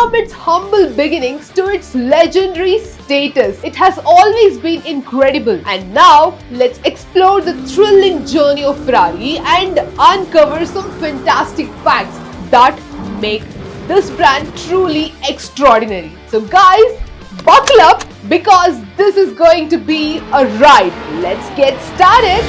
From its humble beginnings to its legendary status, it has always been incredible. And now, let's explore the thrilling journey of Ferrari and uncover some fantastic facts that make this brand truly extraordinary. So guys, buckle up because this is going to be a ride. Let's get started.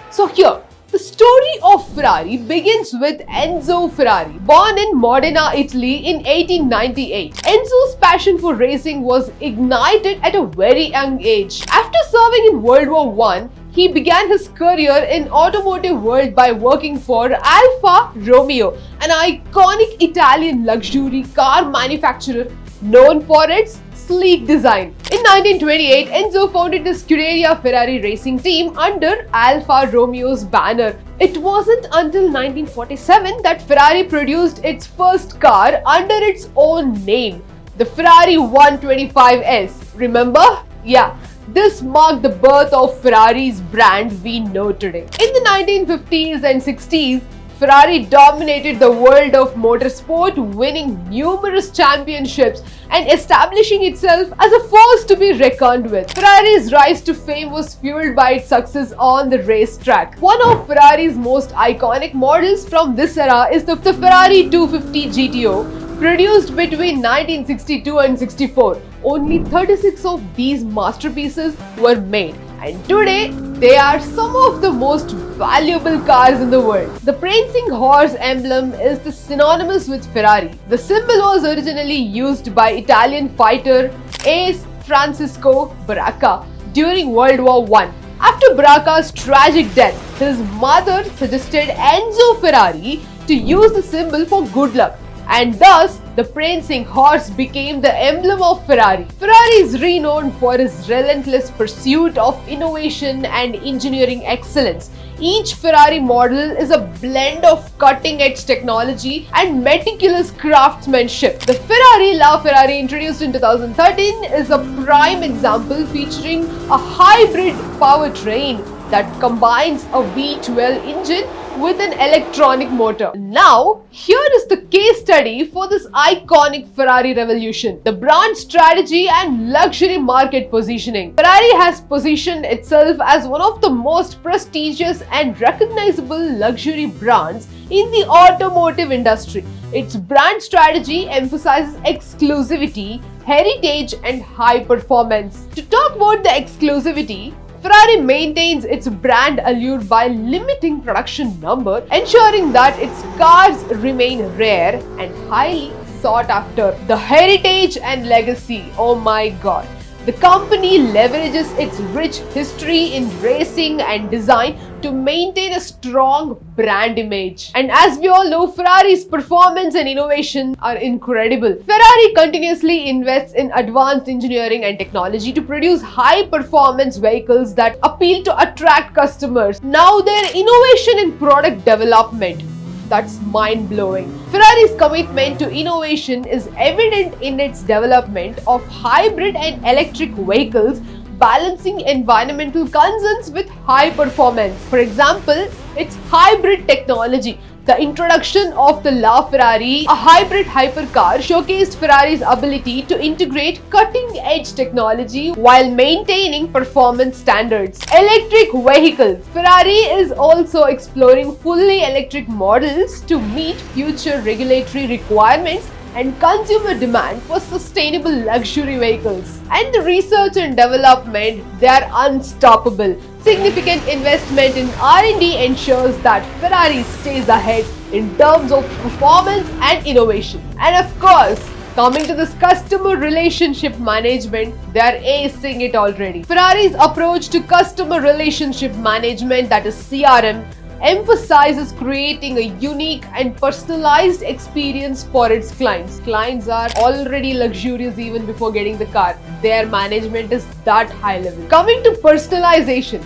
So here, the story of Ferrari begins with Enzo Ferrari. Born in Modena, Italy in 1898, Enzo's passion for racing was ignited at a very young age. After serving in World War I, he began his career in automotive world by working for Alfa Romeo, an iconic Italian luxury car manufacturer known for its sleek design. In 1928, Enzo founded the Scuderia Ferrari racing team under Alfa Romeo's banner. It wasn't until 1947 that Ferrari produced its first car under its own name, the Ferrari 125S. Remember? Yeah. This marked the birth of Ferrari's brand we know today. In the 1950s and 60s, Ferrari dominated the world of motorsport, winning numerous championships and establishing itself as a force to be reckoned with. Ferrari's rise to fame was fueled by its success on the racetrack. One of Ferrari's most iconic models from this era is the Ferrari 250 GTO, produced between 1962 and 64. Only 36 of these masterpieces were made, and today they are some of the most valuable cars in the world. The prancing horse emblem is synonymous with Ferrari. The symbol was originally used by Italian fighter Ace Francisco Baracca during World War I. After Baracca's tragic death, his mother suggested Enzo Ferrari to use the symbol for good luck, and thus the prancing horse became the emblem of Ferrari. Ferrari is renowned for its relentless pursuit of innovation and engineering excellence. Each Ferrari model is a blend of cutting-edge technology and meticulous craftsmanship. The Ferrari LaFerrari, introduced in 2013, is a prime example, featuring a hybrid powertrain that combines a V12 engine with an electronic motor. Now, here is the case study for this iconic Ferrari revolution: the brand strategy and luxury market positioning. Ferrari has positioned itself as one of the most prestigious and recognizable luxury brands in the automotive industry. Its brand strategy emphasizes exclusivity, heritage, and high performance. To talk about the exclusivity, Ferrari maintains its brand allure by limiting production number, ensuring that its cars remain rare and highly sought after. The heritage and legacy, oh my god. The company leverages its rich history in racing and design to maintain a strong brand image. And as we all know, Ferrari's performance and innovation are incredible. Ferrari continuously invests in advanced engineering and technology to produce high-performance vehicles that appeal to attract customers. Now, their innovation in product development, that's mind-blowing. Ferrari's commitment to innovation is evident in its development of hybrid and electric vehicles, balancing environmental concerns with high performance. For example, its hybrid technology. The introduction of the LaFerrari, a hybrid hypercar, showcased Ferrari's ability to integrate cutting-edge technology while maintaining performance standards. Electric vehicles. Ferrari is also exploring fully electric models to meet future regulatory requirements and consumer demand for sustainable luxury vehicles. And the research and development, they are unstoppable. Significant investment in R&D ensures that Ferrari stays ahead in terms of performance and innovation. And of course, coming to this customer relationship management, they are acing it already. Ferrari's approach to customer relationship management, that is CRM, emphasizes creating a unique and personalized experience for its clients. Clients are already luxurious even before getting the car. Their management is that high level. Coming to personalization,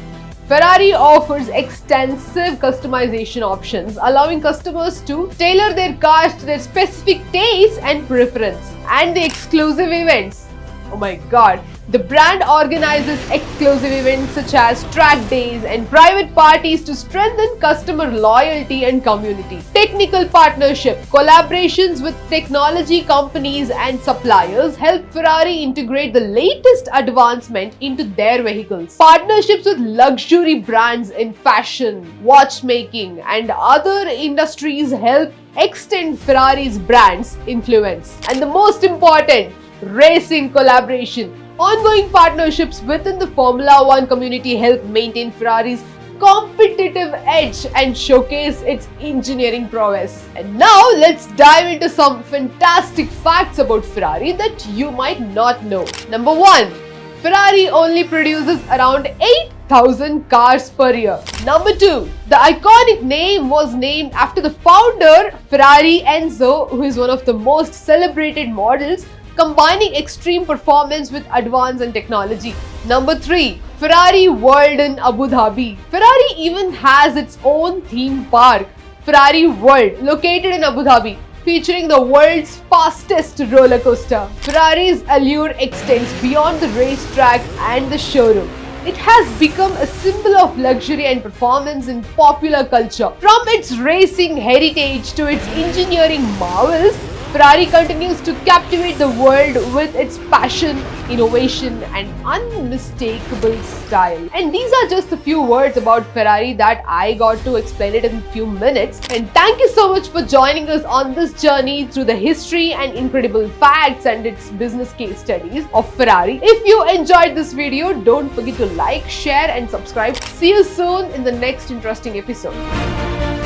Ferrari offers extensive customization options, allowing customers to tailor their cars to their specific tastes and preference. And the exclusive events. Oh my god. The brand organizes exclusive events such as track days and private parties to strengthen customer loyalty and community. Technical partnership, collaborations with technology companies and suppliers help Ferrari integrate the latest advancement into their vehicles. Partnerships with luxury brands in fashion, watchmaking, and other industries help extend Ferrari's brand's influence. And the most important, racing collaboration. Ongoing partnerships within the Formula One community help maintain Ferrari's competitive edge and showcase its engineering prowess. And now let's dive into some fantastic facts about Ferrari that you might not know. Number 1. Ferrari only produces around 8,000 cars per year. Number 2. The iconic name was named after the founder, Ferrari Enzo, who is one of the most celebrated models combining extreme performance with advance and technology. Number 3. Ferrari World in Abu Dhabi. Ferrari even has its own theme park, Ferrari World, located in Abu Dhabi, featuring the world's fastest roller coaster. Ferrari's allure extends beyond the racetrack and the showroom. It has become a symbol of luxury and performance in popular culture. From its racing heritage to its engineering marvels, Ferrari continues to captivate the world with its passion, innovation, and unmistakable style. And these are just a few words about Ferrari that I got to explain it in a few minutes. And thank you so much for joining us on this journey through the history and incredible facts and its business case studies of Ferrari. If you enjoyed this video, don't forget to like, share, and subscribe. See you soon in the next interesting episode.